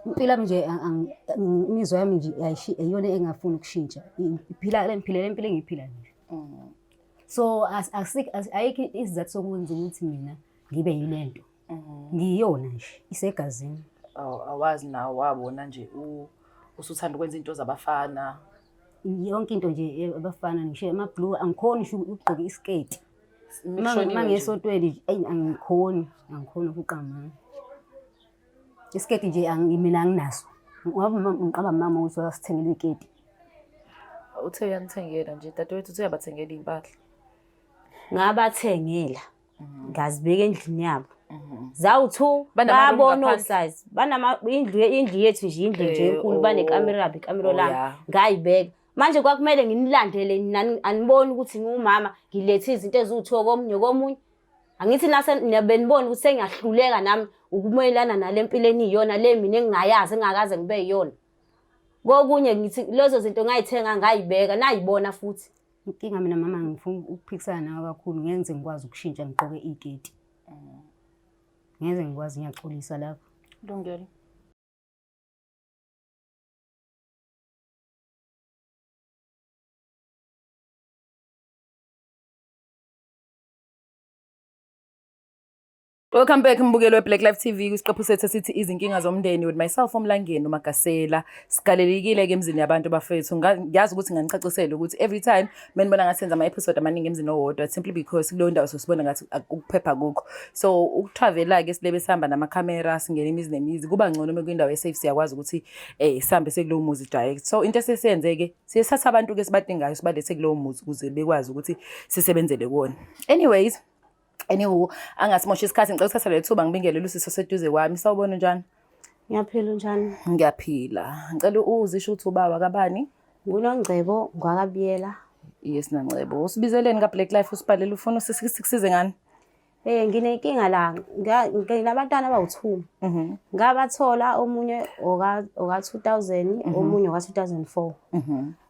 Impilo yami nje imizwa yami nje iyona engafuni ukushintsha. Ngiphilela impilo engiyiphila nje. So ayikho isizathu sokwenza ukuthi mina ngibe yilento. Ngiyona nje isegazini. Awazi nawe wabona nje usuthanda ukwenza into zabafana. Yonke into nje abafana ngisho ama-blue angikhoni ngisho ukugqoka isketi. Mangesotweni angikhoni ukuqamama. Isketi nje mina anginaso. Ngoba ngiqaba mama ukuthi wasithengela iketi. Uthe uyanithengela nje dadewethu uthe uyabathengela impahla. Ngabathengela. Ngazibeka endlini yabo. Zawu2 babona osize. Indlu yethu nje indlu nje enkulu banekamera lami. Ngayibeka. Manje kwakumele nginilandele aniboni ukuthi ngumama ngilethe izinto eziwu2 komunye. Angithi benibona ukuthi sengiyahluleka nami ukumelana nalempilo eniyona le mina engingayazi engakaze ngibe yiyona. Kokunye ngithi lezo zinto ngayithenga ngayibeka nayibona futhi. Inkinga mina mama ngifuna ukuphikisana nawe kakhulu ngenze ngikwazi ukushintsha ngigqoke iketi. Ngeze ngikwazi ngiyaxolisa lapho. Kulungile. Welcome back mbukelo weBlack Life TV kwisiqephu sethu sithi izinkinga zomndeni with myself uMlangeni uMagasela. Sigalelekile ke emzini yabantu bafethu. Ngiyazi ukuthi nganicacisela ukuthi every time menibona ngathi senza ama episode amaningi emzini owodwa simply because kuleyo ndawo sosibona ngathi ukuphepha kukho. So ukutravela ke silebe sihamba namakhamera singena imizi nemizi kuba ngcono mekwindawo esafe siyakwazi ukuthi sihambe sekulowo muzi direct. So into esiyenze ke siyesatha abantu ke sibadingayo sibalethe kulowo muzi ukuze bekwazi ukuthi sisebenzele kuona. Anyways, angasimoshi isikhathi ngicela ukuthatha le thuba ngibingele Lusiso seduze kwami. Sawubona njani? Ngiyaphila njani? Ngiyaphila. Ngicela uzisho ukuthi ubaba kabani? NguNongcebo ngwakabiyela. Yes Nongcebo. Usibizeleni kaBlack Life usibhalele ufuna sikusize ngani? Nginenkinga la. Nginabantwana abawu2. Ngabathola omunye oka 2000 omunye oka 2004.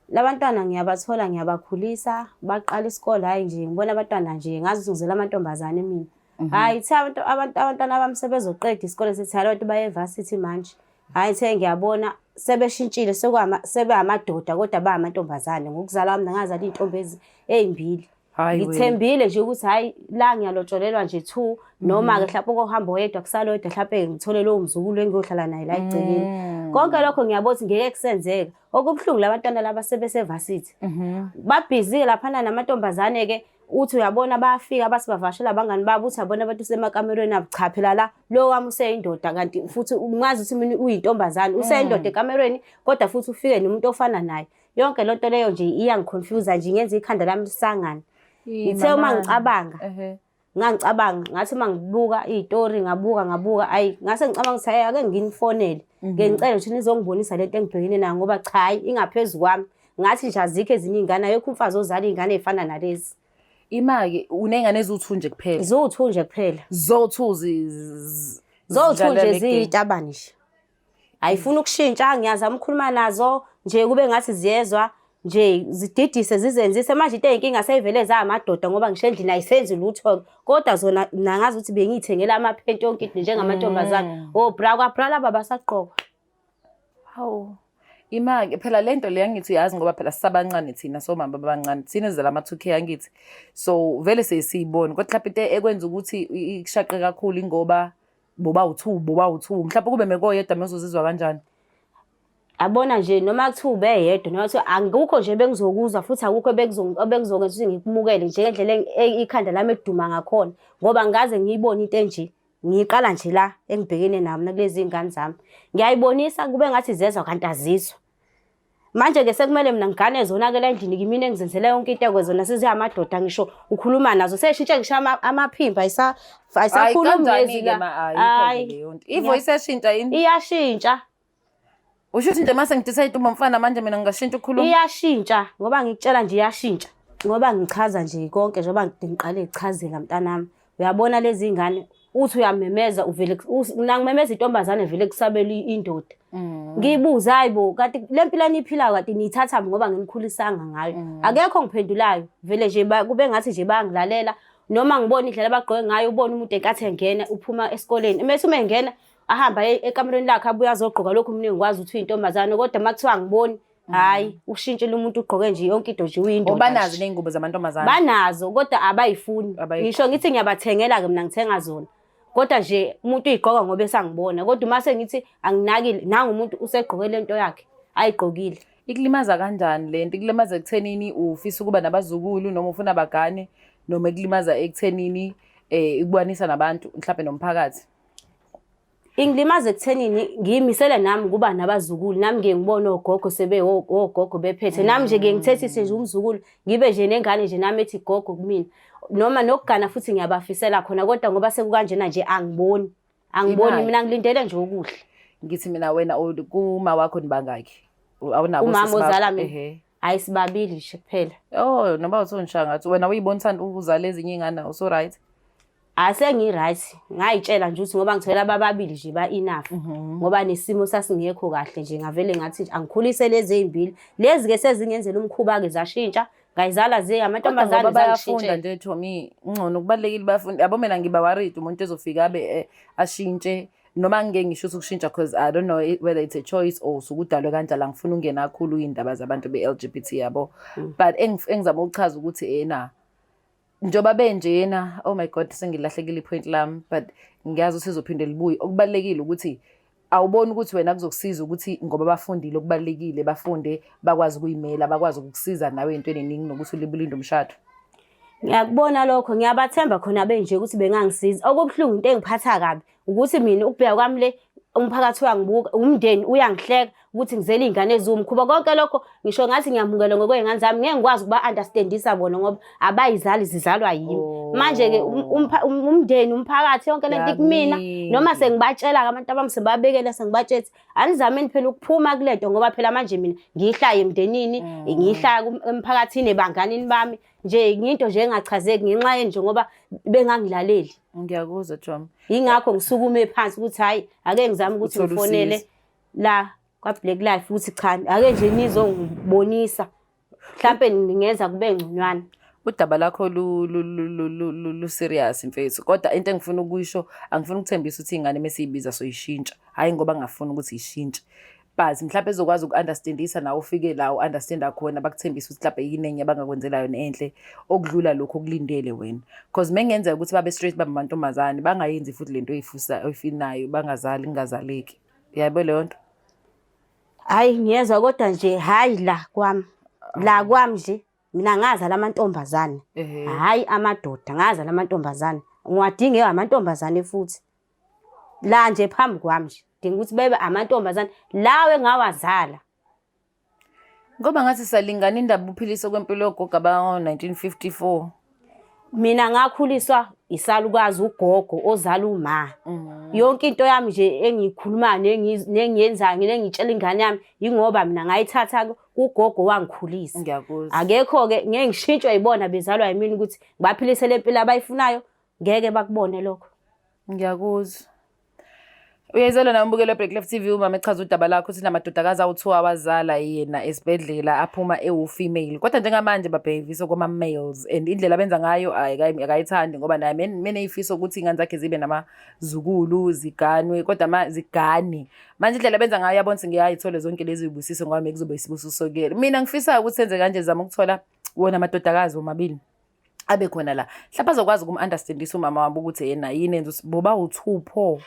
Labantwana ngiyabathola ngiyabakhulisa baqala isikole hayi nje ngibona abantwana nje ngazizunguzela amantombazane mina. Hayi thi abantwana abamsebezoqeda isikole sethi abantu baye varsity manje. Hayi the ngiyabona sebeshintshile sebe amadoda kodwa ba amantombazane ngokuzala wami ngazala intombi ezimbili. Ngithembile nje ukuthi hayi la ngiyalotsholelwa nje 2 noma ke mhlawumbe ukuhamba oyedwa kusalodwa mhlawumbe ngithole lo mzukulu engiyohlala naye la egcekeni. Konke lokho ngiyabona ngeke kusenzeka. Okubhlungu labantwana laba sebesevasithi. Babhizi lapha namantombazane ke uthi uyabona bayafika basibavashela abangani babo uthi yabona abantu semakamerweni abo cha phela la lo wami useyindoda kanti futhi ungazi ukuthi mina uyintombazane useyindoda ekamerweni kodwa futhi ufike nomuntu ofana naye. Yonke lonto leyo nje iyangiconfuse nje ngenza ikhanda lami lisangana. Ngithe uma ngicabanga ngangicabanga ngathi mangibuka izitori ngabuka ayi ngase ngicabanga ukuthi ake nginifonele ngicela ukuthi nizongibonisa lento engibhekene nayo ngoba cha hayi ingaphezulu kwami ngathi nje azikho ezinye izingane ayekho umfazi ozala izingane ezifana nalezi. Imake unengane eziwu2 nje kuphela. Ziwu2 nje kuphela. Zo2 nje ziyitabani nje. Ayifuna ukushintsha ngiyazama ukukhuluma nazo nje kube ngathi ziyezwa nje zididise zizenzise manje into eyinkinga seyivele za amadoda ngoba ngisho endlini ayisenzi lutho kodwa zona nangazi ukuthi bengiyithengela amaphenti yonke into njengamantombazane bra laba basaqoka. Hawu imake phela lento le yangithi uyazi ngoba phela sisabancane thina somama babancane thina ezela ama2K yangithi so vele sesiyibona kodwa mhlawumbe into ekwenza ukuthi ishaqe kakhulu ingoba boba u2 mhlawumbe kube mekoyedwa mezozizwa kanjani. Abona nje noma kuthiwa ubeyedwa noma kuthiwa angikho nje bengizokuzwa futhi akukho bengizokwenza ukuthi ngikumukele nje ngendlela ikhanda lami eduma ngakhona ngoba ngaze ngiyibona into enje ngiqala nje la engibhekene nami nakulezi ingane zami ngiyayibonisa kube ngathi zezwa kanti azizwa manje ke sekumele mina ngigane zona ke la endlini kimi engizenzela yonke into ekwezona siziyamadoda ngisho ukhuluma nazo seshintshe ngisho amaphimba ayisakhulumi ngezila hayi ivoice yashintsha yini iyashintsha. Usho nje mase ngidecide uma mfana manje mina ngingashintsha ukukhuluma. Iyashintsha ngoba ngikutshela nje iyashintsha. Ngoba ngichaza nje konke njengoba ngiqale ukuchazela mntanami. Uyabona lezi ingane uthi uyamemeza uvele nangimemeza intombazane vele kusabela indoda. Ngiyibuza hayibo kanti lempilo eniphilayo kanti niyithatha ngoba nginikhulisanga ngayo. Akekho ngiphendulayo. Vele nje kube ngathi nje bayangilalela noma ngibona indlela abagqoke ngayo ubona umuntu enkathi engena uphuma esikoleni. Mase uma engena ahamba ekamereni lakhe abuye azogqoka lokhu mina ngikwazi ukuthi uyintombazane kodwa makuthiwa ngiboni hayi ushintshile umuntu ugqoke nje yonke into nje uyindoda. Banazo ney'ngubo zamantombazane. Banazo kodwa abayifuni. Ngisho ngithi ngiyabathengela ke mina ngithenga zona. Kodwa nje umuntu uyigqoka ngoba esangibona kodwa mase ngithi anginakile nanga umuntu usegqoke lento yakhe ayigqokile. Ikulimaza kanjani lento? Ikulimaza ekuthenini ufisa ukuba nabazukulu noma ufuna abagane noma ikulimaza ekuthenini ikubonisa nabantu mhlawumbe nomphakathi? Ingilimaza ekuthenini ngiyimisele nami kuba nabazukulu nami ngeke ngibone ogogo ogogo bephethe nami nje ngeke ngithethise nje umzukulu ngibe nje nengane nje nami ethi gogo kumina noma nokugana futhi ngiyabafisela khona kodwa ngoba sekukanjena nje angiboni mina ngilindele nje okuhle. Ngithi mina wena kuma wakho nibangaki? Awunabo umama ozala mina ayisibabili nje kuphela. Oh noma uthonshanga ngathi wena uyibonisa ukuzala ezinye ingane uso right? Asengi-right ngayitshela nje ukuthi ngoba ngithola ababili nje ba-enough ngoba nesimo sasingekho kahle nje ngavele ngathi angikhulise lezi ezimbili lezi ke sezingenzela umkhuba ke zashintsha ngayizala amantombazane bayafunda nje Thomi ngcono kubalekile bafundi yabo mina ngiba worried umuntu ezofika abe ashintshe noma ngeke ngisho ukushintsha because I don't know whether it's a choice or ukudalwe kanjalo ngifuna ungena kakhulu indaba zabantu be-LGBT yabo but engizama ukuchaza ukuthi njoba benjena oh my god sengilahlekile ipoint lami but ngiyazi usizophinde libuye. Okubalekile ukuthi awuboni ukuthi wena kuzokusiza ukuthi ngoba bafundile okubalekile bafunde bakwazi ukuyimela bakwazi ukukusiza nawe into eningi nokuthi ulibulinde umshado. Ngiyakubona lokho ngiyabathemba khona benje ukuthi bengangisiza. Okubhlungu into engiphatha kabi ukuthi mina ukubheka kwami le umphakathi uyangibuka umndeni uyangihleka ukuthi ngizele izingane ezumkhuba konke lokho ngisho ngathi ngiyamukela ngokwezingane zami ngeke ngikwazi ukuba understandisa bona ngoba abayizali zizalwa yimi. Manje ke umndeni umphakathi yonke lento ikumina noma sengibatshela ke abantu abami sebabekela sengibatshethi anizameni phela ukuphuma kulento ngoba phela manje mina ngihlaya emndenini ngihlaya emphakathini ebanganini bami nje into nje engachazeki ngenxa yenje ngoba bengangilaleli. Ngiyakuzwa Jom. Yingakho ngisukume phansi ukuthi hayi ake ngizame ukuthi ngifonele la kwa Black Life ukuthi cha ake nje nizongibonisa mhlawumbe ngingenza kube ngconywana. Udaba lakho lu serious mfethu kodwa into engifuna ukuyisho angifuni ukuthembisa ukuthi ingane mesiyibiza soyishintsha hayi ngoba ngafuna ukuthi ishintshe but mhlawumbe ezokwazi ukunderstandisa nawe ufike la uunderstanda khona bakuthembisa ukuthi mhlawumbe yini enye abangakwenzela yona enhle okudlula lokho okulindele wena because mengenzeka ukuthi babe straight bamantombazane bangayenzi futhi lento oyifinayo bangazali ngazaleki yabo leyo nto. Hayi ngiyezwa kodwa nje hayi la kwami nje mina ngazala amantombazane hayi amadoda ngazala amantombazane ngiwadinge amantombazane futhi la nje phambi kwami nje dinga ukuthi bebe amantombazane lawe ngawazala ngoba ngathi salingana indaba uphiliso kwempilo yogogo aba-1954. Mina ngakhuliswa isalukazi ugogo ozala uma yonke into yami nje engiyikhuluma nengiyenzayo ngitshela ingane yami ingoba mina ngayithatha kugogo wangikhulisa. Ngiyakuzwa. Akekho ke ngeke ngishintshwe yibona bezalwa yimini ukuthi ngibaphilise lempilo abayifunayo ngeke bakubone lokho. Ngiyakuzwa. Uyayizela na umbukelo Black Life TV umama echaza udaba lakho ukuthi namadodakazi awu2 awazala yena esibedlela aphuma female kodwa njengamanje babhekisa kuma males and indlela benza ngayo akayithandi ngoba naye mina eyifiso ukuthi ingane zakhe zibe namazukulu ziganwe kodwa zigani manje indlela benza ngayo yabona ngiyayithola zonke lezi zibusiso ngoba mekuzobe isibusiso kuyena. Mina ngifisa ukuthi senze kanje zama ukuthola wona amadodakazi omabili abe khona la mhlawumbe azokwazi ukunderstandisa umama wabo ukuthi yena yini enza boba u2 pho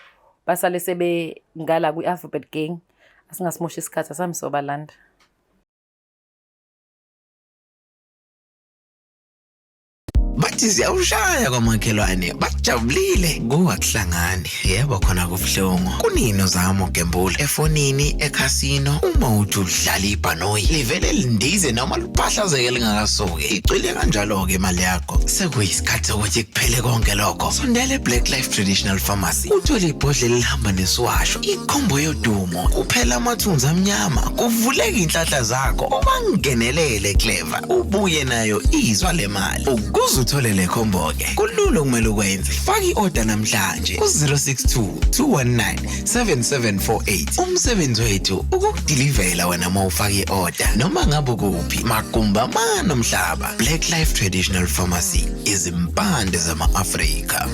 basale sebe ngala kwi-alphabet gang asingasimosha isikhathi sami sobalanda. Bathi siyawushaya kwamakhelwane bajabulile kuwakuhlangani yebo khona kubuhlungu kunini uzama ugembula efonini ekhasino uma uthi udlala ibhanoyi livele lindize noma liphahlazeke lingakasuki icwile kanjalo ke imali yakho sekuyisikhathi ukuthi kuphele konke lokho sondela Black Life Traditional Pharmacy uthole ibhodlela elihamba nesiwasho ikhombo yodumo kuphela amathunzi amnyama kuvuleka inhlahla zakho uma ngenelele Clever ubuye nayo izwa lemali uthole le combo ke kulula kumele ukwenze faka iorder namhlanje ku062 219 7748 umsebenzi wethu ukukudilivela wena mawufaka iorder noma ngabe kuphi maqumba nomhlaba. Black Life Traditional Pharmacy izimpande zama-Afrika.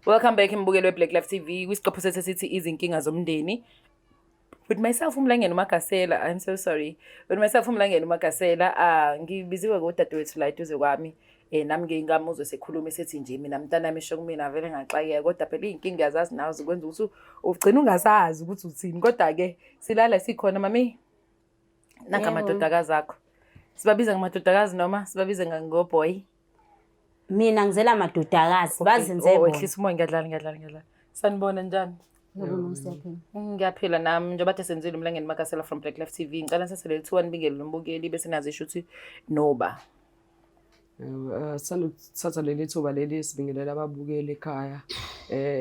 Welcome back imbukelo weBlack Life TV kwisiqephu sethu sithi izinkinga zomndeni. With myself uMlangeni uMagasela, I'm so sorry. With myself uMlangeni uMagasela, ngibiziwe ngodadewethu la eduze kwami. Nami ngingamuzwe sekhuluma esethi nje mina mntanami esho kumina vele ngaxakeka kodwa phela inkinga yazazi nazo zikwenza ukuthi ugcina ungasazi ukuthi uthini. Kodwa ke silala sikhona mami. Nanka amadodakazi akho. Sibabiza ngamadodakazi noma sibabize ngoboy? Mina ngizela amadodakazi bazenze bona. Ehlisa umoya ngiyadlala. Sanibona njani? Ngiyaphila nami njengoba bathe senzile uMlangeni Magasela from Black Life TV. Ngicela sesele lithiwa nibingele lombukeli bese nazisho ukuthi noba. Sanuthatha leli thuba leli sibingelela ababukeli ekhaya.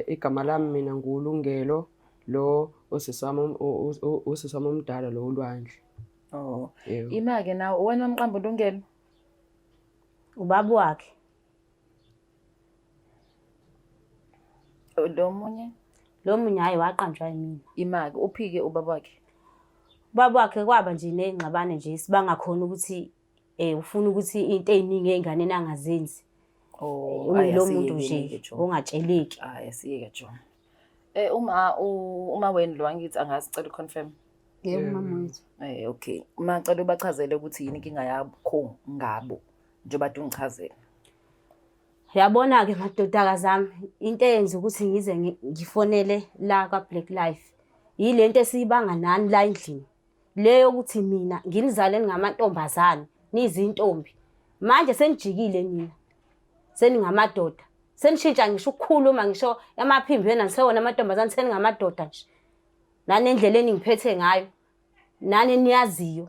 Igama lami mina nguLungelo lo osesami omdala lo uLwandle. Oh. Imake nawe wena wamqamba uLungelo? Ubaba wakhe. Lo munye hayi waqanjwa yimina. Imake uphike ubaba wakhe. Ubaba wakhe kwaba nje nezingxabane nje sibangakhona ukuthi ufuna ukuthi into eziningi einganeni angazenzi. Lo muntu nje ongatsheleki. Asiyeke John. Uma wena lo angithi angasicela uconfirm. Yebo mama wethu. Okay. Macela ubachazele ukuthi yini inkinga yakho ngabo njengoba ungichazela. Yabona ke madodakazi ami into eyenza ukuthi ngize ngifonele la kwa Black Life. Yilento esiyibanga nani la endlini. Leyo ukuthi mina nginizaleni ngamantombazane nizintombi. Manje senijikile nina. Seningamadoda. Senishintsha ngisho ukukhuluma ngisho emaphimbo nisewona amantombazane seningamadoda nje. Nani endlela eningiphethe ngayo. Nani niyaziyo.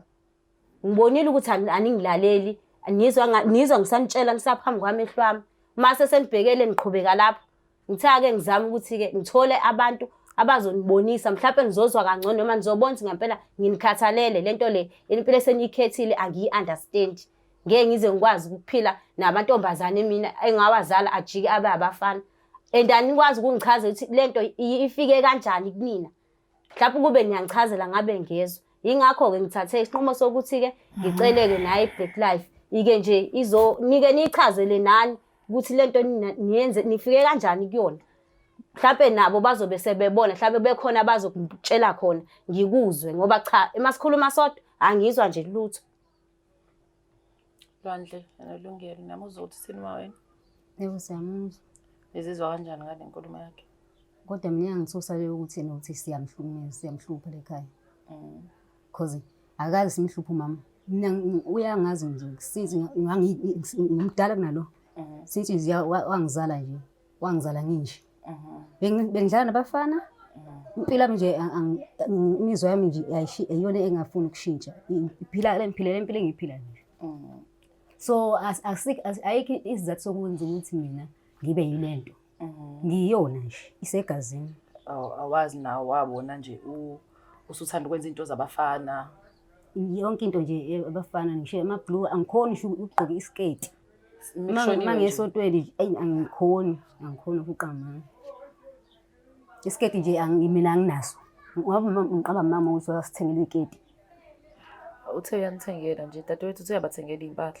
Ngibonile ukuthi aningilaleli. Nizwa ngisanitshela nisaphambi kwamehlo ami. Mase senibhekele niqhubeka lapho. Ngithatha ke ngizama ukuthi ke ngithole abantu abazonibonisa mhlawumbe ngizozwa kangcono noma nizobona ukuthi ngempela nginikhathalele lento le impilo eseniyikhethile angiyi-understand. Ngeke ngize ngikwazi ukuphila namantombazane mina engawazala ajike abe abafana. Anikwazi ukungichaza ukuthi lento ifike kanjani kunina. Mhlawumbe kube niyangichazela ngabe ngezwe. Yingakho ke ngithathe isinqumo sokuthi ke ngiceleke naye iBlack Life ike nje nike nichazele nani ukuthi lento niyenze nifike kanjani kuyona. Mhlawumbe nabo bazobe sebebona mhlawumbe bekhona bazokutshela khona ngikuzwe ngoba cha emasikhuluma sodwa angizwa nje lutho. Lwandle nalungelo nami uzothi sini wena? Yebo siyamuzwa. Izizwa kanjani ngale nkulumo yakhe? Kodwa mina ngithusa leyo ukuthi nokuthi siyamhlupha lekhaya. Because akazi simhlupha mama. Mina uyangazi nje sithi ngimdala kunalo. Sithi wangizala nje. Wangizala nginje. Bengidlala nabafana. Impilo yami nje imizwa yami nje ayiyona engafuni ukushintsha. Iphila le impilo engiyiphila nje. So ayikho isizathu sokwenza ukuthi mina ngibe yilento. Ngiyona nje isegazini. Awazi nawe wabona nje usuthanda ukwenza into zabafana. Yonke into nje abafana ngisho ama-blue angikhoni ngisho ukugqoka isketi. Mangesotweni angikhoni ukuqamba. Isketi nje mina anginaso. Ngoba ngiqaba mama ukuthi wasithengela iketi. Uthe uyanithengela nje dadewethu uthe uyabathengela impahla.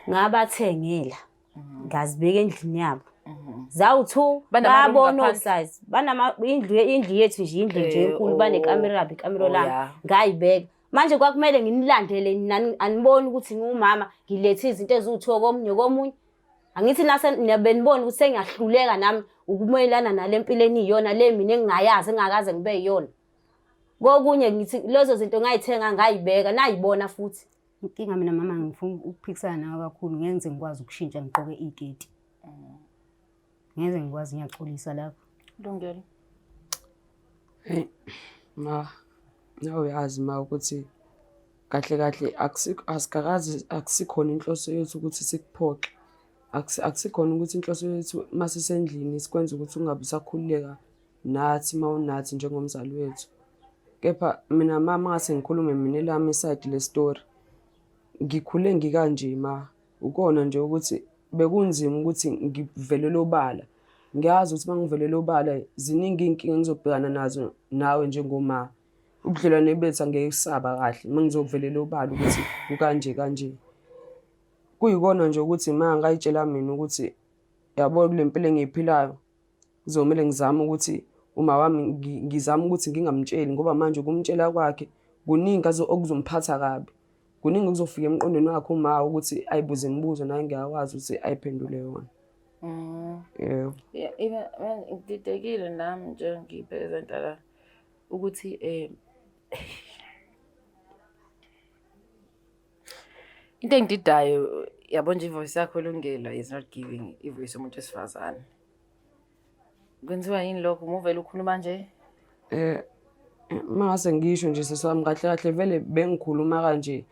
Ngabathengela. Ngazibeka endlini yabo. Zawu2 babona osize. Indlu yethu nje indlu nje enkulu banekamera lami ngayibeka. Manje kwakumele nginilandele nina aniboni ukuthi ngumama ngilethe izinto eziwu2 komunye. Angithi benibona ukuthi sengiyahluleka nami ukumelana nalempilo eniyona le mina engingayazi engakaze ngibe yiyona. Kokunye ngithi lezo zinto ngayithenga ngayibeka nayibona futhi. Inkinga mina mama ngifuna ukuphikisana nawe kakhulu ngenze ngikwazi ukushintsha ngigqoke iketi. Ngeze ngikwazi ngiyaxolisa lapho. Lungelo. Nawe uyazi ma ukuthi kahle akusikhona inhloso yethu ukuthi sikuphoxe. Akusikhona ukuthi inhloso yethu masisendlini sikwenza ukuthi ungabe sakhululeka nathi mawunathi njengomzali wethu. Kepha mina mama ngase ngikhulume mina elami iside le story. Ngikhule ngikanje ma ukona nje ukuthi bekunzima ukuthi ngivelele obala. Ngiyazi ukuthi mangivelele obala ziningi inkinga ngizobhekana nazo nawe njengoma. Ubudlelwane bethu angekisaba kahle mangizokuvelela obala ukuthi ukanje. Kuyikona nje ukuthi manga ngayitshela mina ukuthi yabo lempilo engiyiphilayo kuzomele ngizame ukuthi uma wami ngizama ukuthi ngingamtsheli ngoba manje ukumtshela kwakhe kuningi okuzomphatha kabi. Kuningi kuzofika emqondweni wakhe uma ukuthi ayibuze imibuzo naye ngiyakwazi ukuthi ayiphendule yona. Yebo. Ngididekile nami nje ngiphezenta la ukuthi into engididayo yabo nje ivoice yakho Lungelo is not giving ivoice umuntu wesifazane. Kwenziwa yini lokho uvele ukhuluma nje? Mase ngisho nje sesami kahle vele bengikhuluma kanje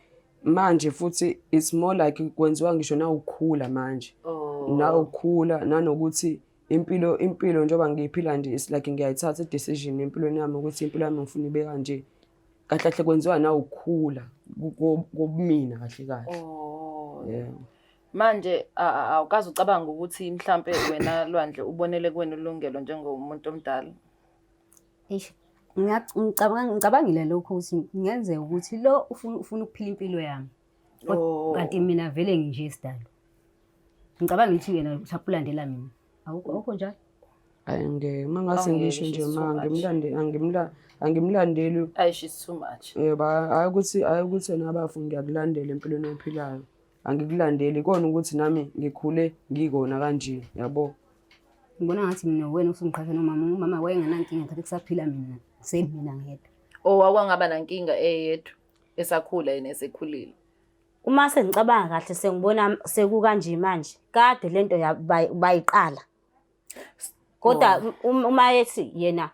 manje futhi it's more like kwenziwa ngisho na ukukhula manje. Na ukukhula nanokuthi impilo njengoba ngiyiphila nje is like ngiyayithatha decision empilweni yami ukuthi impilo yami ngifuna ibe kanje. Kahle kwenziwa na ukukhula kubumina kahle. Yeah. Manje awukazi ucabanga ukuthi mhlambe wena Lwandle ubonele kuwena uLungelo njengomuntu omdala? Ngicabangile lokho ukuthi ngenzeka ukuthi lo ufuna ukuphila impilo yami. Kanti mina vele nginje isidalo. Ngicabanga ukuthi yena usapulandela mina. Awukho njalo? Mangase ngisho nje angimlandeli. She's too much. Yebo, ayikuthi wena abafu ngiyakulandela empilweni ophilayo. Angikulandeli kona ukuthi nami ngikhule ngikona kanje, yabo. Ngibona ngathi mina wena usungiqhatha nomama wayenganankinga ngathi kusaphila mina. Semina ngedwa. Awangaba nankinga eyedwa esakhula yena esekhulile. Uma sengicabanga kahle sengibona sekukanje manje. Kade lento bayiqala. Kodwa uma yethi yena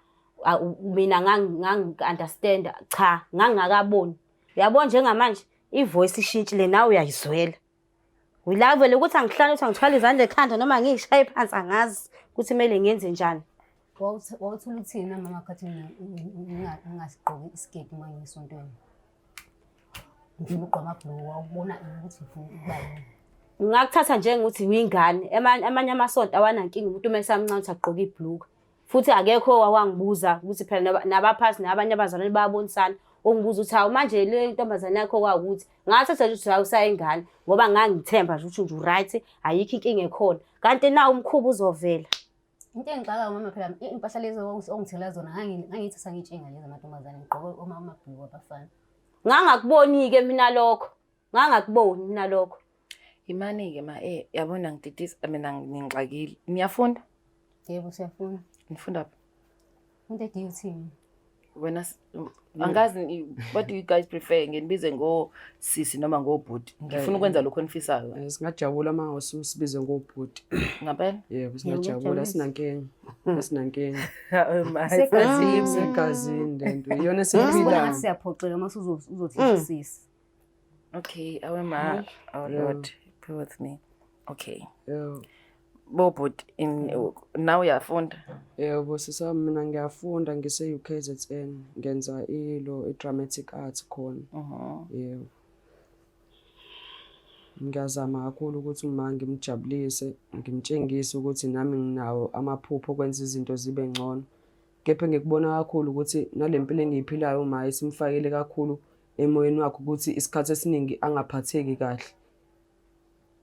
mina ngangi-understand cha ngangakaboni. Yabona njengamanje ivoice ishintshile nawe uyayizwela. Uyila vele ukuthi angihlale ukuthi ngithwala izandla ekhanda noma ngiyishaye phansi angazi ukuthi kumele ngenze njani. Wawuthula uthini mama khathi ngingasigqoki isketi manje ngisontweni. Ngifuna ugqama blue wawubona ukuthi ufuna ukuba yini. Ngakuthatha njengokuthi uyingane amanye amasonto awanankinga umuntu mesamncane ukuthi agqoke ibhluku. Futhi akekho owangibuza ukuthi phela nabaphathi nabanye abazalwane bayabonisana ongibuza ukuthi hawu manje le ntombazane yakho kwakuthi ngathatha nje ukuthi awusayingane ngoba ngangithemba nje ukuthi nje right ayikho inkinga ekhona kanti na umkhuba uzovela. Into engixaka mama phela impahla lezi ongithela zona ngangithi sangitshenga lezi amantombazane ngigqoke amabhluku abafana. Ngangakuboni ke mina lokho. Ngangakuboni mina lokho. Imani ke yabona ngididisa mina ngingixakile. Niyafunda? Yebo siyafunda. Nifunda phi? Into duty. Wena angazi what do you guys prefer ngenibize ngosisi noma ngobhuti? Ngifuna ukwenza lokho enifisayo. Singajabula manje sibize ngobhuti. Ngempela? Yebo singajabula sinankinga. Sinankinga. Segazini lento. Iyona esiphila. Siyaphoxeka mase uzothi sisi. Okay, awema. Oh Lord, be with me. Okay. Yeah. Bobhuti now uyafunda? Yebo sisami mina ngiyafunda ngise UKZN ngenza dramatic arts khona. Yebo. Ngiyazama kakhulu ukuthi uma ngimjabulise ngimtshengise ukuthi nami nginawo amaphupho okwenza izinto zibe ngcono. Kepha ngikubona kakhulu ukuthi nalempilo engiyiphilayo uma isimfakile kakhulu emoyeni wakhe ukuthi isikhathi esiningi angaphatheki kahle.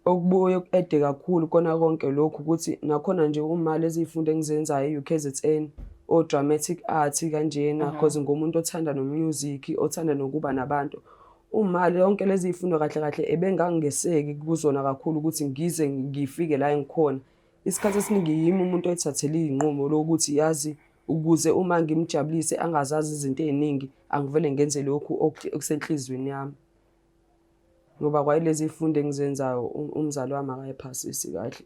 Okubuye ede kakhulu kona konke lokhu ukuthi nakhona nje uma lezi ifundo engizenzayo eUKZN o dramatic art kanjena because ngomuntu othanda no music othanda nokuba nabantu uma lonke lezi ifundo kahle ebengangeseki kuzona kakhulu ukuthi ngize ngifike la engikhona. Isikhathi esiningi yimi umuntu oyithathela izinqumo lokuthi yazi ukuze uma ngimjabulise angazazi izinto eziningi angivele ngenze lokhu okusenhlizweni yami. Ngoba kwayilezi ifundo engizenzayo umzali wami akayiphasisi kahle.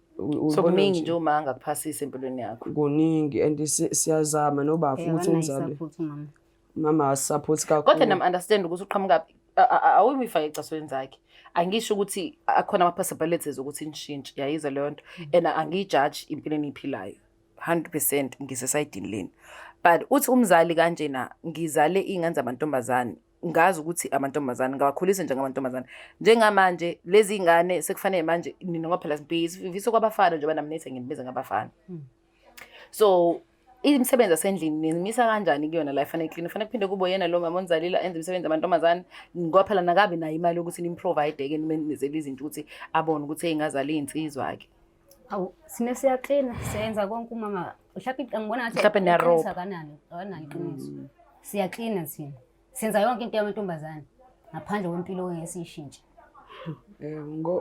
So kuningi nje uma angakuphasisi empilweni yakho. Kuningi and siyazama noba futhi umzali. Mama support kakhulu. Kodwa nami understand ukuthi uqhamuka awuyifake ecasweni zakhe. Angisho ukuthi akhona ama possibilities ukuthi nishintshe yayiza leyo nto and angijudge impilo eniphilayo 100% ngisesayidini leni. But uthi umzali kanjena ngizale ingane zamantombazane ngazi ukuthi amantombazane ngabakhulisa njengamantombazane njengamanje lezi ingane sekufanele manje ninonga phela siviso kwabafana njengoba nami nithi nginibiza ngabafana. So imisebenzi asendlini nimisa kanjani kuyona la ifanele clean ufanele kuphinde kube yena lo mama onzalila enza imisebenzi amantombazane ngoba phela nakabe nayo imali ukuthi nimprovide ke nimenzele izinto ukuthi abone ukuthi engazali insizwa yakhe. Awu sine siyaklina siyenza konke umama. Mhlawumbe ngibona ngathi Mhlawumbe niyarobha. akanalo iqiniso. Siyaklina thina. Senza yonke into yamantombazane ngaphandle kwempilo engesishintshe.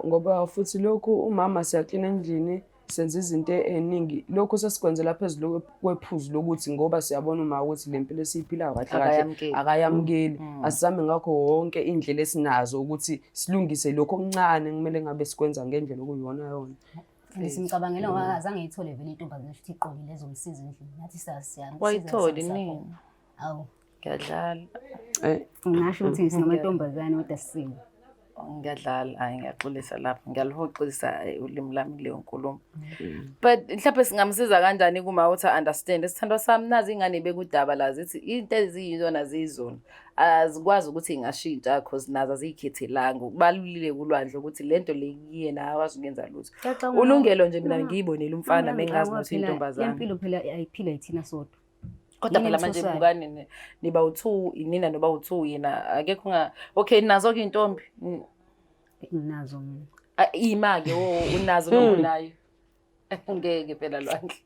Ngoba futhi lokhu umama siyaklina endlini senza izinto eziningi lokho sesikwenzela phezulu kwephuzu lokuthi ngoba siyabona uma ukuthi lempilo esiyiphilayo kahle akayamukeli asizame ngakho wonke indlela esinazo ukuthi silungise lokho okuncane kumele ngabe sikwenza ngendlela okuyiyona yona. Simcabangela ngoba azange ayithole vele intombazane futhi iqolile ezomsiza endlini nathi siyasiya. Wayitholi nini? Awu Ngiyadlala. ngisho ukuthi singamantombazane kodwa sisimo. Ngiyadlala, hayi ngiyaxolisa lapho. Ngiyalihoxisa ulimi lami leyo nkulumo. But mhlawumbe singamsiza kanjani kuma uthi understand isithando sami nazi ingane bekudaba la zithi into eziyizona zizona. Azikwazi ukuthi ingashintsha because nazo azikhethelanga. Kubalulile kulwandle ukuthi lento le kuyena akwazi ukuyenza lutho. Ulungelo nje mina ngiyibonile umfana bengazi ukuthi intombazane. Impilo phela ayiphila yithina sodwa. Kodwa phela manje bukani niba u2 inina noba u2 yena akekho okay nazo ke intombi Nginazo mina. Imake unazo nokunayo ngeke phela lwandle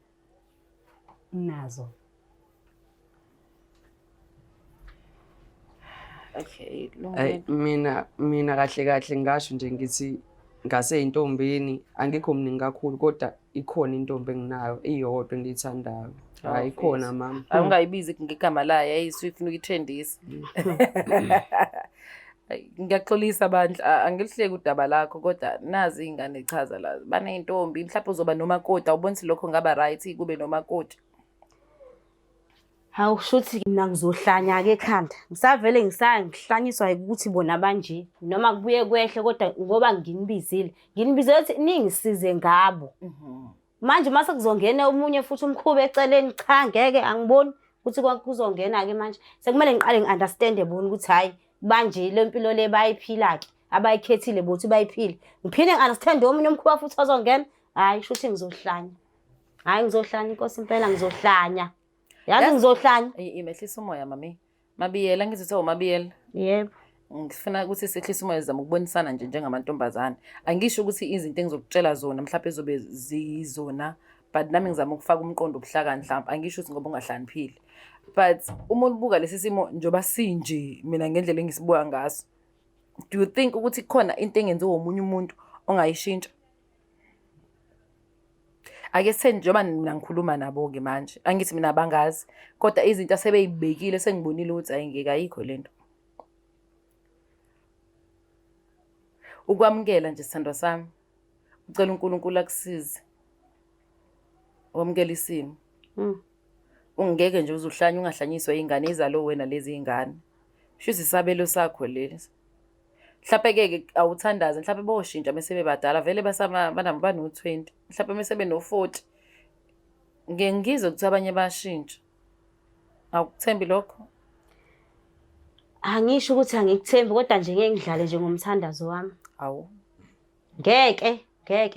Nginazo. okay Mina kahle ngisho nje ngithi ngase intombeni angikho mningi kakhulu kodwa ikhona intombi enginayo iyodwa engiyithandayo. Hayi khona mama. Awungayibizi ngegama layo ayisifuna ukuthendisa. Ngiyaxolisa bandla angilihleki udaba lakho kodwa nazi ingane ichaza la baneyintombi mhlawumbe uzoba nomakoti awubonisi lokho ngaba right kube nomakoti. Hawu shuthi mina ngizohlanya ke ekhanda. Ngisavele ngihlanyiswa ukuthi bona banje noma kubuye kwehle kodwa ngoba nginibizile ukuthi ningisize ngabo. Manje mase kuzongena umunye futhi umkhube eceleni cha ngeke angiboni ukuthi kuzongena ke manje sekumele ngiqale ngiunderstand bona ukuthi hayi manje lempilo le bayiphila ke abayikhethile bothi bayiphile ngiphinde ngiunderstand omunye umkhuba futhi ozongena hayi shuthi ngizohlanya inkosi impela ngizohlanya yazi ngizohlanya imehlisa umoya mami mabiyela ngithi mabiyela yebo ngifuna ukuthi sehlisa umoya zama ukubonisana nje njengamantombazane angisho ukuthi izinto engizokutshela zona mhlawumbe ezobe zizona but nami ngizama ukufaka umqondo obuhlakani mhlawumbe angisho ukuthi ngoba ungahlaniphile but uma ubuka lesi simo njoba sinje mina ngendlela engisibuka ngaso do you think ukuthi khona into engenziwe umunye umuntu ongayishintsha ake senjoba mina ngikhuluma nabo ke manje angithi mina abangazi kodwa izinto asebeyibekile sengibonile ukuthi ayingeke ayikho lento ukwamukela nje sithandwa sami ucela uNkulunkulu akusize wamukela isimo ungeke nje uzuhlanya ungahlanyiswa ingane izalo wena lezi ingane shuthi isabelo sakho lesi mhlawumbe ke awuthandaze mhlawumbe boshintsha mase bebadala vele basama bano 20 mhlawumbe mase beno 40 ngengizwe ukuthi abanye bayashintsha akuthembi lokho angisho ukuthi angikuthembi kodwa nje ngeke ngidlale njengomthandazo wami awu ngeke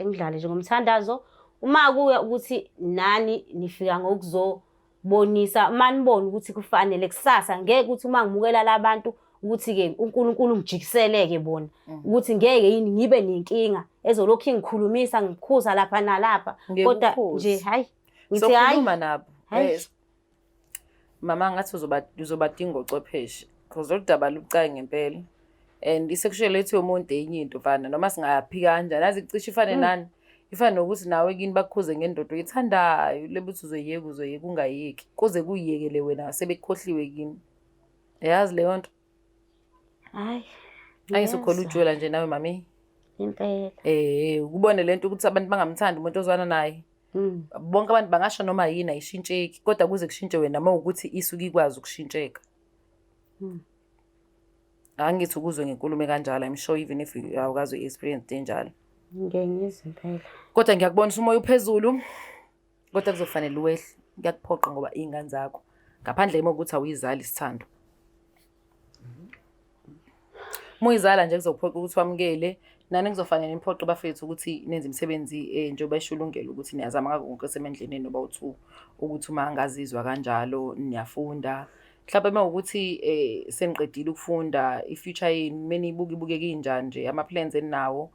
ngidlale njengomthandazo uma kuya ukuthi nani nifika ngokuzobonisa manibona ukuthi kufanele kusasa ngeke ukuthi uma ngimukela labantu ukuthi ke uNkulunkulu ngijikiseleke bona ukuthi ngeke yini ngibe nenkinga ezolokhu ingikhulumisa ngikhuza lapha nalapha kodwa nje hayi ngithi hayi sokhuluma nabo mama ngathi uzobadinga ocwepheshe because udaba lubucayi ngempela and isexual ethu yomuntu enye into fana noma singayaphika kanjani azi cishe ifane nani ifana nokuthi nawe kini bakukhuze ngendodo oyithandayo lebuthi uzoyeka ungayeki kuze kuyiyekele wena sebekhohliwe kini yazi leyo nto hayi ayisukhola ujwela nje nawe mami impela ukubone lento ukuthi abantu bangamthandi umuntu ozwana naye bonke abantu bangasho noma yini ayishintsheki kodwa kuze kushintshe wena uma ukuthi isuke ikwazi ukushintsheka angithi ukuzwe ngenkulumo kanjalo I'm sure even if awukazi experience enjalo ngiyengizwe impela kodwa ngiyakubonisa umoya uphezulu kodwa kuzofanele uwehle ngiyakuphoqa ngoba ingane zakho ngaphandle ukuthi awuyizali isithando Moyizala nje kuzophoqa ukuthi wamukele nani kuzofanele imphoqe bafethu ukuthi nenze imisebenzi njengoba ishulungela ukuthi niyazama konke semendleni noba u2 ukuthi uma angazizwa kanjalo niyafunda mhlawumbe mawukuthi seniqedile ukufunda ifuture yini menibuka ibukeke kanjani nje ama plans eninawo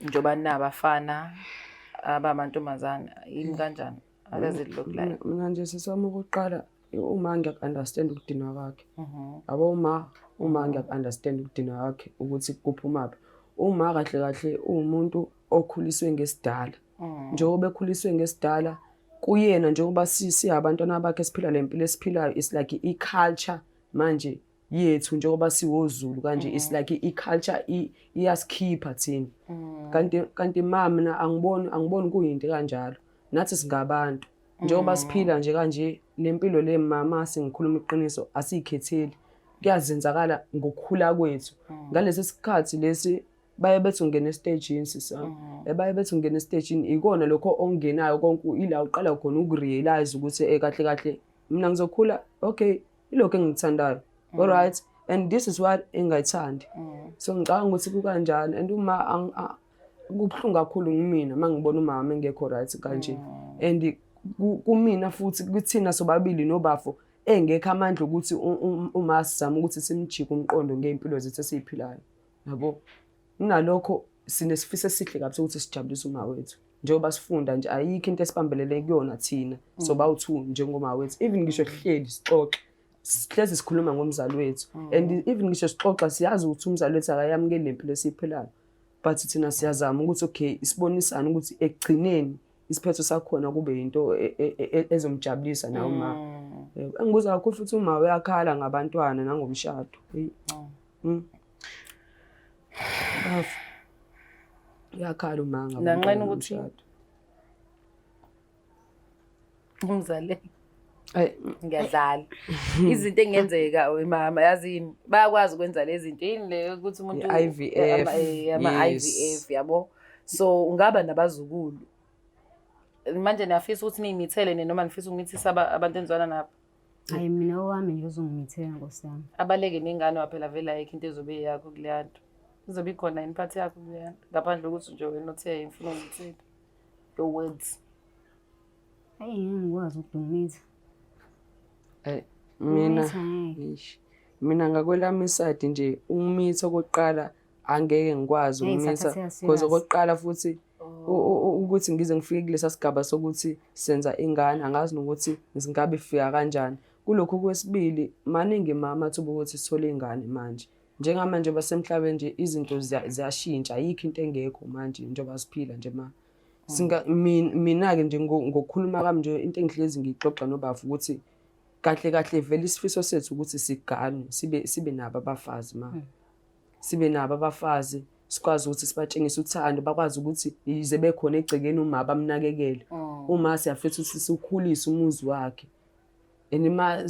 njengoba nabafana abamantombazane yini kanjani akaze look like mina nje sisama ukuqala uma ngiyaku-understand ukudinwa kwakhe yabo uma ngiyaku-understand ukudinwa kwakhe ukuthi kuphumaphi uma kahle kahle uwumuntu okhuliswe ngesidala njengoba ekhuliswe ngesidala kuyena njengoba siyabantwana bakhe siphila lempilo esiphilayo is like i-culture manje yethu njengoba siwoZulu kanje is like i-culture iyasikhipha thina kanti mina angiboni kuyinto kanjalo nathi singabantu njengoba siphila nje kanje lempilo le mama singikhuluma iqiniso asikhetheli kuyazenzakala ngokukhula kwethu ngalesi sikhathi lesi baye bethi ungena estagini sisami baye bethi ungena estagini ikona lokho ongenayo konke ila uqala khona ukurealize ukuthi kahle kahle mina ngizokhula okay ilokho engithandayo all right and this is what engayithandi so ngicabanga ukuthi kukanjani and uma kubhlungu kakhulu ngimina mangibona umama engekho right kanje and kumina futhi kuthina sobabili nobafo engekho amandla ukuthi uma sizama ukuthi simjike umqondo ngempilo zethu esiphilayo yabo nalokho sinesifiso esihle kabi ukuthi sijabulise uma wethu njengoba sifunda nje ayikho into esibambelele kuyona thina soba u2 njengoma wethu even ngisho hleli sixoxe sihlezi sikhuluma ngomzali wethu and even ngisho sixoxa siyazi ukuthi umzali wethu akayamukeli lempilo esiphilayo but thina siyazama ukuthi okay isibonisana ukuthi ekugcineni isiphetho sakhona kube into ezomjabulisa nawe ma engibuza kakhulu futhi uma uyakhala ngabantwana nangomshado uyakhala uma nanqena ukuthi umzali ngiyadlala izinto engenzeka mama yazini bayakwazi ukwenza lezi zinto yini le ukuthi umuntu IVF yabo so ungaba nabazukulu manje niyafisa ukuthi niyimithele noma nifisa ukumithisa abantu enzwana nabo hayi mina owami nje uzongimithela ngosami abaleke nengane waphela vela ayikho into ezobe yakho kuleyanto izobe ikhona imphathi yakho kuleyanto ngaphandle ukuthi nje wena uthe ngifuna ukuyithela your words hayi ngikwazi ukudumitha mina ngakwelami iside nje umitho okokuqala angeke ngikwazi ukumitha because okokuqala futhi ukuthi ngize ngifike kulesa sigaba sokuthi senza ingane angazi nokuthi ngizingabe ifika kanjani kulokho kwesibili maningi mama athuba ukuthi sithole ingane manje njengamanje basemhlabeni nje izinto ziyashintsha ayikho into engekho manje njengoba siphila nje ma mina ke nje ngokukhuluma kwami nje into engihlezi ngixoxa nobafu ukuthi kahle kahle vele isifiso sethu ukuthi sigane sibe nabo abafazi ma sibe nabo abafazi sikwazi ukuthi sibatshengise uthando bakwazi ukuthi yize bekhona egcekeni uma bamnakekele uma siyafethu sisikhulisa umuzi wakhe enima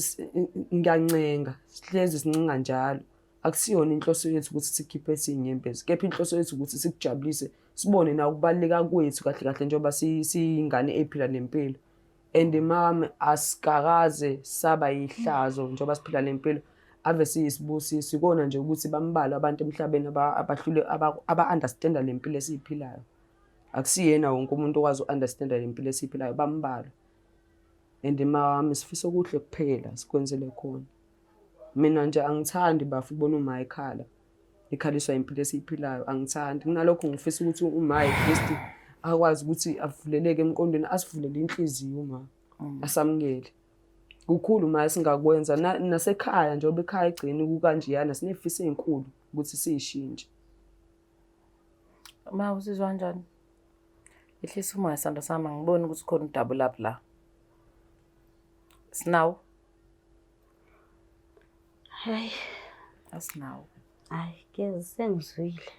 ngiyancenga sihlezi sincinga njalo akusiyona inhloso yethu ukuthi sikhiphe sinyembezi kepha inhloso yethu ukuthi sikujabulise sibone na ukubaleka kwethu kahle kahle njengoba siyingane ephila nempilo and mama asikakaze saba yihlazo njengoba siphila lempilo ave siyisibusiso ikona nje ukuthi bambala abantu emhlabeni abahlule aba-understanda lempilo esiyiphilayo akusiyena wonke umuntu okwazi u-understanda lempilo esiyiphilayo bambala and mama sifisa okuhle kuphela sikwenzele khona mina nje angithandi bafu ukubona uma ekhala ikhaliswa impilo esiyiphilayo angithandi kunalokho ngifisa ukuthi uma ekhristi akwazi ukuthi avuleleke emqondweni asivulele inhliziyo uma asamukele kukhulu uma singakwenza nasekhaya njengoba ekhaya egcini kukanjeyana sinefiso ezinkulu ukuthi siyishintshe ma usizwa kanjani ihlisa umoya sando sami ngibona ukuthi khona udouble up la sinawo hayi asinawo hayi ke sengizwile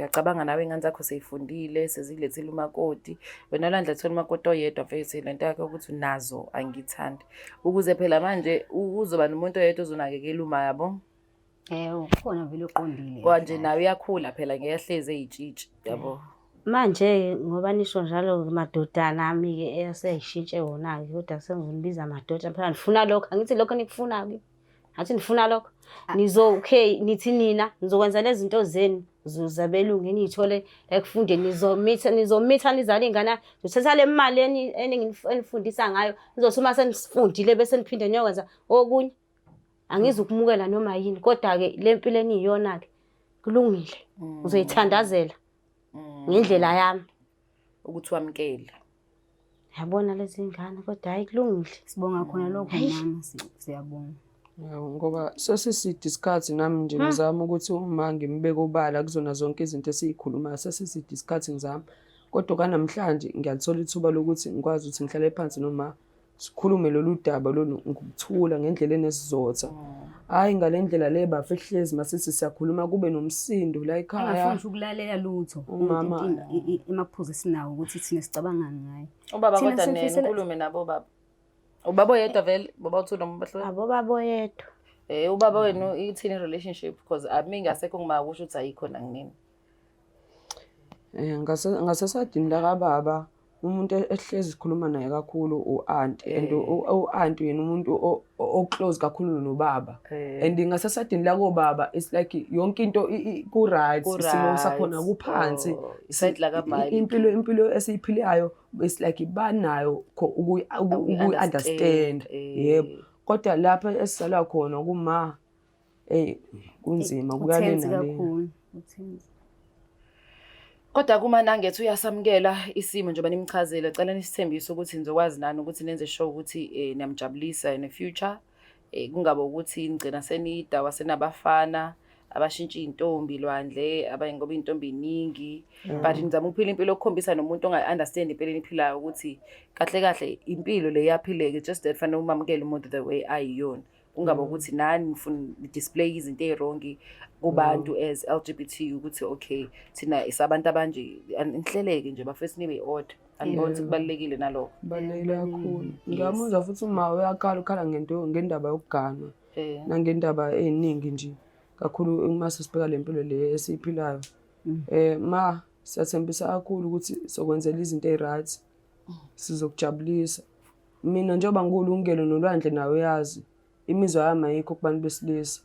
acabanga nawe ingane zakho seyifundile sezilethile umakoti wena landla thola umakoti oyedwa mfethu lento yakhe ukuthi nazo angithandi ukuze phela manje uzoba nomuntu oyedwa ozonakekela uma yabo ukhona vele uqondile kwanje nawe uyakhula phela ngeyahleze ezitshitshi yabo manje ngoba nisho njalo madodana ami ke eseyishintshe wona ke kodwa sengizonibiza madoda phela ngifuna lokho angithi lokho nikufuna ke athi ngifuna lokho okay nithi nina nizokwenza lezi zinto zenu zuzabelungu niyithole ekufunde nizomitha nizala ingane ngithatha le mali enifundisa ngayo nizosuma senifundile bese niphinde niyokwenza okunye angizukumukela noma yini kodwa ke lempilo eniyona ke kulungile uzoyithandazela ngendlela yami ukuthi wamkele. Yabona lezi ngane kodwa hayi kulungile. Sibonga khona lokho mama, siyabonga. Ngoba sesiside isikhathi nami nje ngizama ukuthi uma ngimbeke obala kuzona zonke izinto esiyikhulumayo sesiside isikhathi ngizama. Kodwa kanamhlanje ngiyalithola ithuba lokuthi ngikwazi ukuthi ngihlale phansi noma sikhulume lolu daba lolu ngokuthula ngendlela enesizotha. Hayi ngale ndlela le bafihlezi masithi siyakhuluma kube nomsindo la ekhaya. Angafuni ukulalela lutho. Umama emaphuzu esinawo ukuthi thina sicabangani ngayo. Ubaba kodwa nenkulume nabo baba. Ubaba oyedwa vele baba uthula nombahlwe. Abobaba oyedwa. Ubaba wenu ithini relationship because ami ngasekho ngimakusho ukuthi ayikhona kunini. Ngasesadini la kababa umuntu ehlezi sikhuluma naye kakhulu u-auntie and u-auntie yena umuntu o-close kakhulu nobaba. And ngasesadini la kobaba it's like yonke into ku-right isimo sakhona kuphansi. Iside la kababa. Impilo esiyiphilayo it's like banayo uku-understand. Yebo. Kodwa lapha esisala khona kuma kunzima kuyalena kakhulu. Kodwa kuma nangethu uyasamukela isimo njengoba nimchazele cela nisithembise ukuthi nizokwazi nani ukuthi nenze sure ukuthi niyamjabulisa in the future kungabe ukuthi ngcina senidawa senabafana abashintsha intombi lwandle abayingoba intombi iningi but nizama ukuphila impilo okukhombisa nomuntu onga-understand impilo eniphilayo ukuthi kahle impilo le yaphileke just that fanele umamukele umuntu the way ayiyona kungabe ukuthi nani nifuna display izinto ezirongi kubantu as LGBT ukuthi okay thina isabantu abanje inhleleke nje bafesi nibe order andibona kubalekile nalokho balekile kakhulu ngiyamuzwa futhi uma uyakhala ngendaba yokuganwa nangendaba eziningi nje kakhulu uma sisibheka lempilo le esiphilayo ma siyathembisa kakhulu ukuthi sokwenzela izinto eziright sizokujabulisa mina njengoba ngikulungelo nolwandle nawe yazi imizwa yami ayikho kubantu besilisa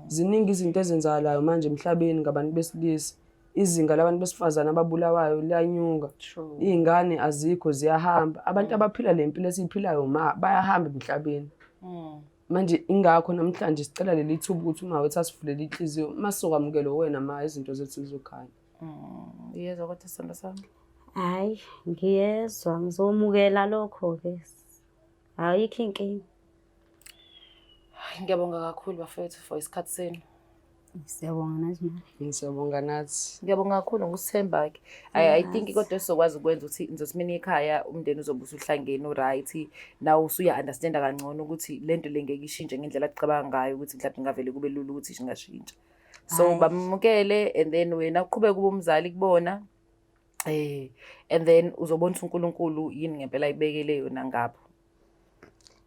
ziningi izinto ezenzakalayo manje emhlabeni ngabantu besilisa izinga labantu besifazana ababulawayo liyanyuka izingane azikho ziyahamba abantu abaphila lempilo esiphilayo bayahamba emhlabeni manje ingakho namhlanje sicela leli thuba ukuthi uma wethu asivulele inhliziyo masokwamukela wena ma izinto zethu zizokhanya yezwa kodwa sithando sami Hayi ngiyezwa ngizomukela lokho ke ayikho inkinga. Ngiyabonga kakhulu bafethu for isikhathi senu. Siyabonga nathi mama. Ngiyabonga nathi. Ngiyabonga kakhulu ngusithemba ke. I think kodwa sizokwazi ukwenza ukuthi nizosimini ekhaya umndeni uzobe usuhlangene right nawe usuya understand kangcono ukuthi lento lengeke ishintshe ngendlela acabanga ngayo ukuthi mhlawumbe ngavele kube lula ukuthi singashintsha. So bamukele and then wena uqhubeka kube umzali kubona and then uzobona uNkulunkulu yini ngempela ayibekele yona ngapho.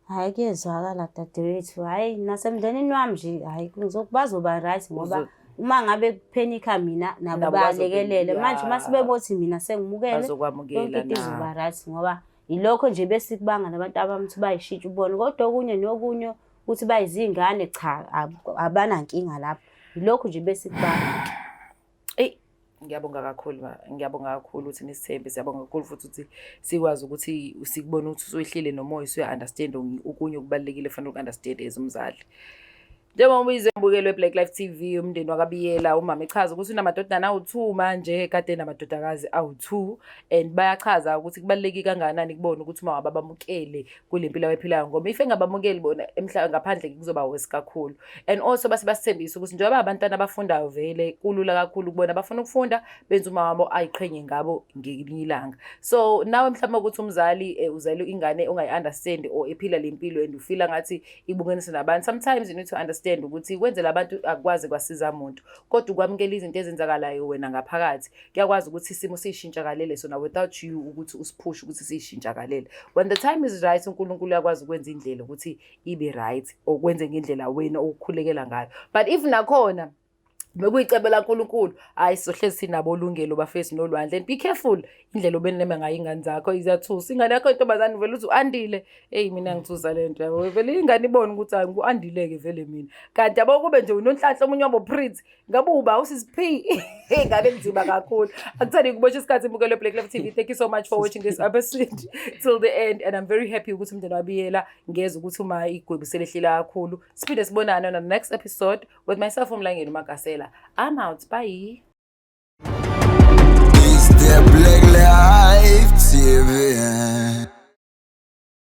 Hayi kuyezwakala dadewethu hayi nasemndenini wami nje hayi ngizokubazoba right ngoba uma ngabe kuphenika mina nabo balekelele manje masibebothi mina sengimukele bazokwamukela na izoba right ngoba ilokho nje bese kubanga nabantu abamthi bayishintsha ubone kodwa okunye nokunye ukuthi bayizingane cha abana nkinga lapho ilokho nje bese kubanga. Ngiyabonga kakhulu ukuthi nisithembe siyabonga kakhulu futhi ukuthi sikwazi ukuthi sikubone ukuthi usuyihlile nomoya usuya understand okunye okubalekile fanele ukunderstand ezumzali. Njengoba uyizembukelo eBlack Life TV umndeni wakabiyela umama echaza ukuthi unamadodana awu2 manje kade namadodakazi awu2 and bayachaza ukuthi kubaleki kangakanani kubona ukuthi uma wababamukele kulempilo ayiphilayo ngoba ife ngabamukeli bona emhlabeni ngaphandle kuzoba wesi kakhulu and also basithembisa ukuthi njengoba abantwana abafundayo vele kulula kakhulu kubona bafuna ukufunda benza uma wabo ayiqhenye ngabo ngelinye ilanga. So nawe mhlawumbe ukuthi umzali uzale ingane ongayi-understand or ephila lempilo and ufila ngathi ibungenise nabantu sometimes you need to understand ukuthi kwenzela abantu akwazi kwasiza umuntu kodwa ukwamukela izinto ezenzakalayo wena ngaphakathi kuyakwazi ukuthi isimo sishintshakalele sona without you ukuthi usipush ukuthi sishintshakalele when the time is right uNkulunkulu uyakwazi ukwenza indlela ukuthi ibe right okwenze ngendlela wena okukhulekela ngayo but if nakhona bekuyicebela uNkulunkulu hayi sohlezi sinabo ulungelo bafesi nolwandle and be careful indlela obeneme ngayo ingane zakho izathusa ingane yakho intombazane vele uthi andile mina ngithusa lento yabo vele ingane ibone ukuthi hayi ngiandileke vele mina kanti yabo kube nje unonhlanhla omunye wabo Prince ngabe uba usisiphi ngabe nzima kakhulu akuthandi ukubosha isikhathi imbukelo Black Life TV. Thank you so much for watching this episode till the end and I'm very happy ukuthi umndeni wabiyela ngeza ukuthi uma igwebu selehlila kakhulu siphinde sibonane on the next episode with myself uMlangeni Makasela. I'm out. Bye. Is there Black Life? Live TV.